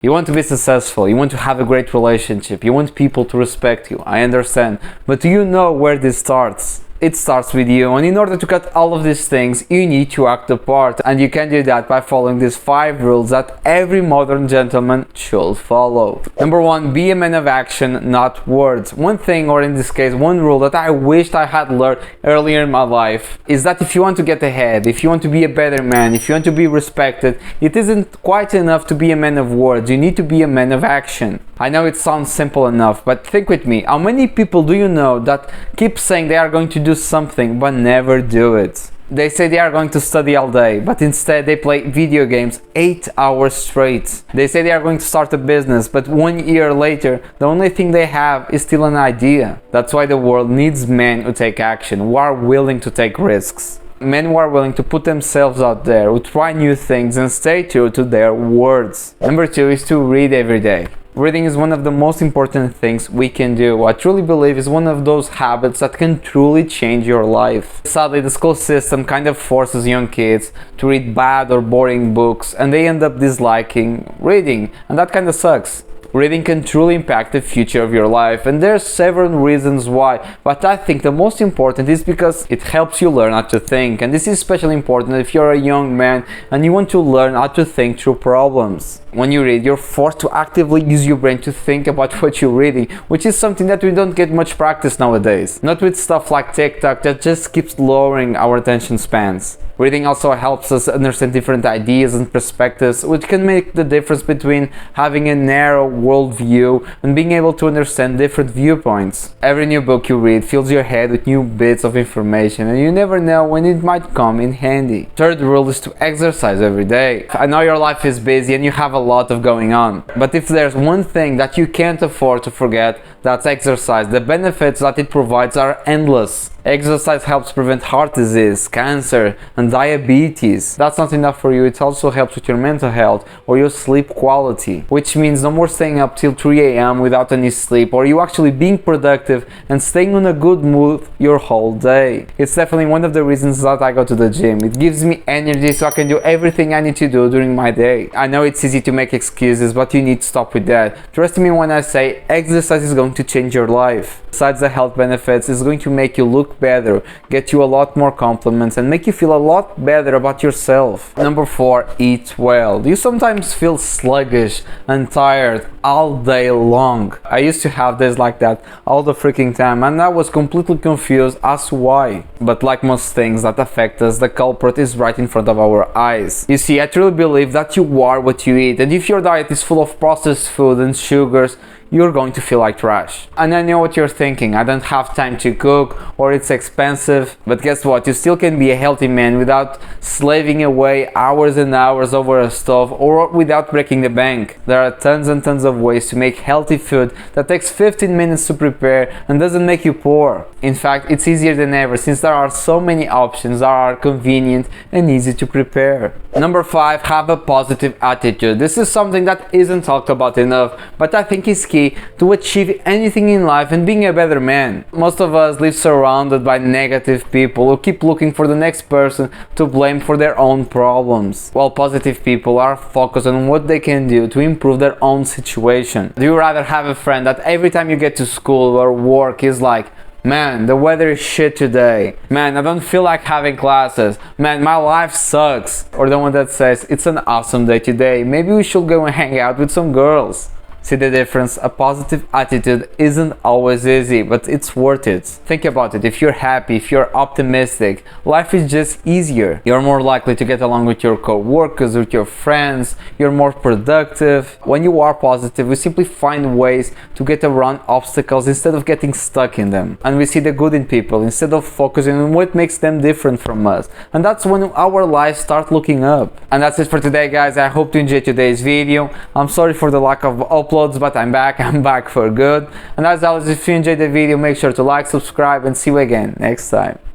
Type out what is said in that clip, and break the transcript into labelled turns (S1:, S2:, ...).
S1: You want to be successful, you want to have a great relationship, you want people to respect you, I understand. But do you know where this starts? It starts with you, and in order to cut all of these things, you need to act the part, and you can do that by following these 5 rules that every modern gentleman should follow. Number 1, be a man of action, not words. One thing, or in this case, one rule that I wished I had learned earlier in my life is that if you want to get ahead, if you want to be a better man, if you want to be respected, it isn't quite enough to be a man of words, you need to be a man of action. I know it sounds simple enough, but think with me, how many people do you know that keep saying they are going to do something but never do it? They say they are going to study all day, but instead they play video games 8 hours straight. They say they are going to start a business, but 1 year later, the only thing they have is still an idea. That's why the world needs men who take action, who are willing to take risks. Men who are willing to put themselves out there, who try new things and stay true to their words. Number 2 is to read every day. Reading is one of the most important things we can do. I truly believe is one of those habits that can truly change your life. Sadly, the school system kind of forces young kids to read bad or boring books, and they end up disliking reading, and that kind of sucks. Reading can truly impact the future of your life, and there's several reasons why, but I think the most important is because it helps you learn how to think, and this is especially important if you're a young man and you want to learn how to think through problems. When you read, you're forced to actively use your brain to think about what you're reading, which is something that we don't get much practice nowadays. Not with stuff like TikTok that just keeps lowering our attention spans. Reading also helps us understand different ideas and perspectives, which can make the difference between having a narrow worldview and being able to understand different viewpoints. Every new book you read fills your head with new bits of information, and you never know when it might come in handy. Third rule is to exercise every day. I know your life is busy and you have a lot of going on, but if there's one thing that you can't afford to forget, that's exercise. The benefits that it provides are endless. Exercise helps prevent heart disease, cancer, and diabetes. That's not enough for you, it also helps with your mental health or your sleep quality, which means no more staying up till 3 a.m. without any sleep, or you actually being productive and staying in a good mood your whole day. It's definitely one of the reasons that I go to the gym. It gives me energy so I can do everything I need to do during my day. I know it's easy to make excuses, but you need to stop with that. Trust me when I say exercise is going to change your life. Besides the health benefits, it's going to make you look better, get you a lot more compliments, and make you feel a lot better about yourself. Number 4, eat well. Do you sometimes feel sluggish and tired all day long? I used to have days like that all the freaking time, and I was completely confused as to why. But like most things that affect us, the culprit is right in front of our eyes. You see, I truly believe that you are what you eat, and if your diet is full of processed food and sugars, you're going to feel like trash. And I know what you're thinking, I don't have time to cook, or it's expensive, but guess what, you still can be a healthy man without slaving away hours and hours over a stove, or without breaking the bank. There are tons and tons of ways to make healthy food that takes 15 minutes to prepare and doesn't make you poor. In fact, it's easier than ever since there are so many options that are convenient and easy to prepare. Number 5, have a positive attitude. This is something that isn't talked about enough, but I think is key to achieve anything in life and being a better man. Most of us live surrounded by negative people who keep looking for the next person to blame for their own problems, while positive people are focused on what they can do to improve their own situation. Do you rather have a friend that every time you get to school or work is like, man, the weather is shit today. Man, I don't feel like having classes. Man, my life sucks. Or the one that says, it's an awesome day today. Maybe we should go and hang out with some girls. See the difference? A positive attitude isn't always easy, but it's worth it. Think about it. If you're happy, if you're optimistic, life is just easier. You're more likely to get along with your co-workers, with your friends. You're more productive. When you are positive, we simply find ways to get around obstacles instead of getting stuck in them. And we see the good in people instead of focusing on what makes them different from us. And that's when our lives start looking up. And that's it for today, guys. I hope you enjoyed today's video. I'm sorry for the lack of uploads, but I'm back for good. And as always, if you enjoyed the video, make sure to like, subscribe, and see you again next time.